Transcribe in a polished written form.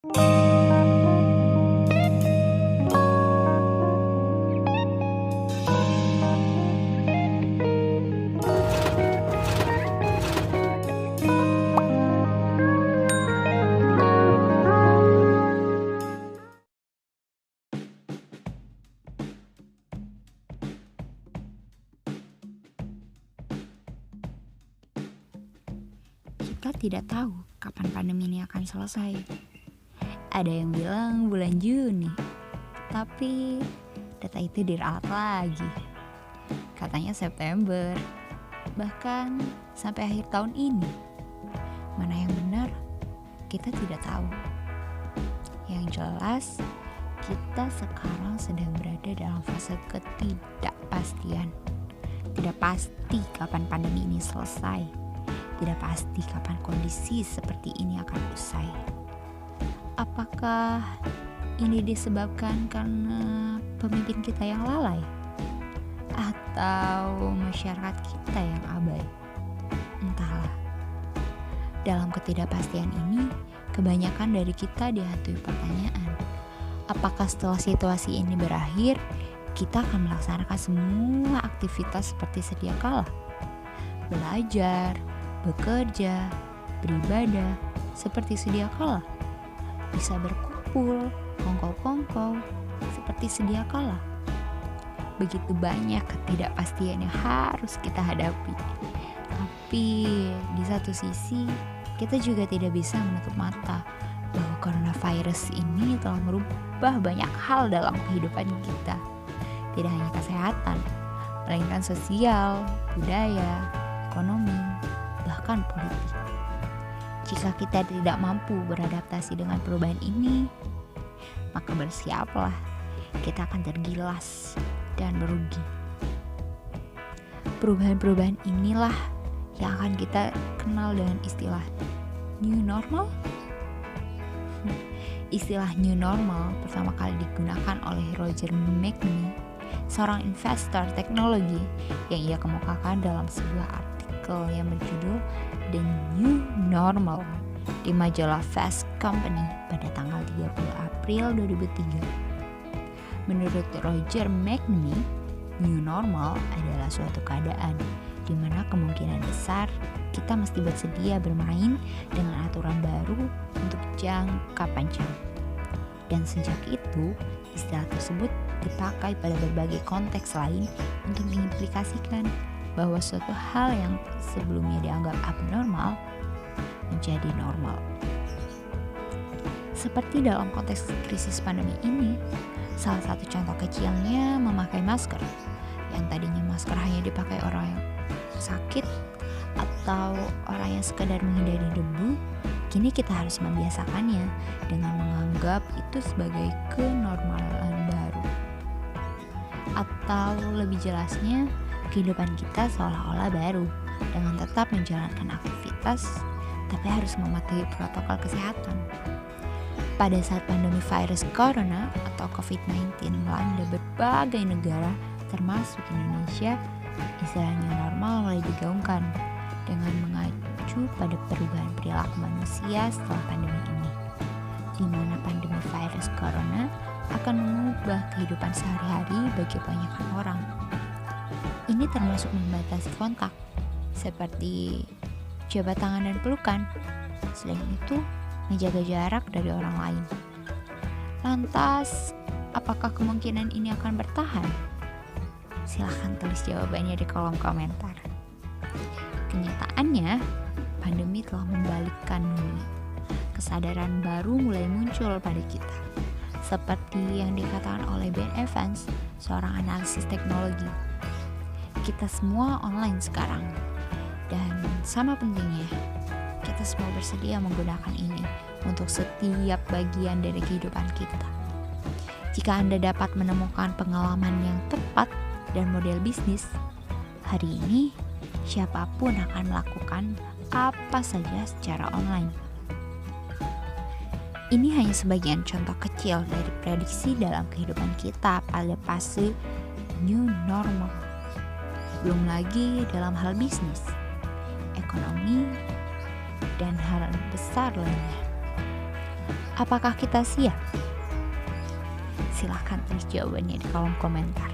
Kita tidak tahu kapan pandemi ini akan selesai. Ada yang bilang bulan Juni, tapi data itu diralat lagi. Katanya September, bahkan sampai akhir tahun ini. Mana yang benar? Kita tidak tahu. Yang jelas, kita sekarang sedang berada dalam fase ketidakpastian. Tidak pasti kapan pandemi ini selesai. Tidak pasti kapan kondisi seperti ini akan usai. Apakah ini disebabkan karena pemimpin kita yang lalai? Atau masyarakat kita yang abai? Entahlah. Dalam ketidakpastian ini, kebanyakan dari kita dihantui pertanyaan. Apakah setelah situasi ini berakhir, kita akan melaksanakan semua aktivitas seperti sedia kala? Belajar, bekerja, beribadah, seperti sedia kala. Bisa berkumpul, kongkow-kongkow, seperti sedia kala. Begitu banyak ketidakpastian yang harus kita hadapi. Tapi di satu sisi, kita juga tidak bisa menutup mata bahwa coronavirus ini telah merubah banyak hal dalam kehidupan kita. Tidak hanya kesehatan, melainkan sosial, budaya, ekonomi, bahkan politik. Jika kita tidak mampu beradaptasi dengan perubahan ini, maka bersiaplah, kita akan tergilas dan merugi. Perubahan-perubahan inilah yang akan kita kenal dengan istilah new normal. Istilah new normal pertama kali digunakan oleh Roger McNamee, seorang investor teknologi yang ia kemukakan dalam sebuah artikel yang berjudul The New Normal di majalah Fast Company pada tanggal 30 April 2003. Menurut Roger McNamee, new normal adalah suatu keadaan di mana kemungkinan besar kita mesti bersedia bermain dengan aturan baru untuk jangka panjang. Dan sejak itu, istilah tersebut dipakai pada berbagai konteks lain untuk mengimplikasikan bahwa suatu hal yang sebelumnya dianggap abnormal menjadi normal. Seperti dalam konteks krisis pandemi ini, salah satu contoh kecilnya memakai masker. Yang tadinya masker hanya dipakai orang yang sakit atau orang yang sekedar menghindari debu, kini kita harus membiasakannya dengan menganggap itu sebagai kenormalan baru. Atau lebih jelasnya, kehidupan kita seolah-olah baru dengan tetap menjalankan aktivitas tapi harus mematuhi protokol kesehatan. Pada saat pandemi virus corona atau COVID-19 melanda berbagai negara termasuk Indonesia, istilah new normal mulai digaungkan dengan mengacu pada perubahan perilaku manusia setelah pandemi ini, di mana pandemi virus corona akan mengubah kehidupan sehari-hari bagi kebanyakan orang. Ini termasuk membatasi kontak, seperti jabat tangan dan pelukan. Selain itu, menjaga jarak dari orang lain. Lantas, apakah kemungkinan ini akan bertahan? Silahkan tulis jawabannya di kolom komentar. Kenyataannya, pandemi telah membalikkan dunia. Kesadaran baru mulai muncul pada kita. Seperti yang dikatakan oleh Ben Evans, seorang analisis teknologi. Kita semua online sekarang. Dan sama pentingnya, kita semua bersedia menggunakan ini untuk setiap bagian dari kehidupan kita. Jika Anda dapat menemukan pengalaman yang tepat dan model bisnis, hari ini siapapun akan melakukan apa saja secara online. Ini hanya sebagian contoh kecil dari prediksi dalam kehidupan kita pada fase new normal. Belum lagi dalam hal bisnis, ekonomi, dan hal besar lainnya. Apakah kita siap? Silahkan tulis jawabannya di kolom komentar.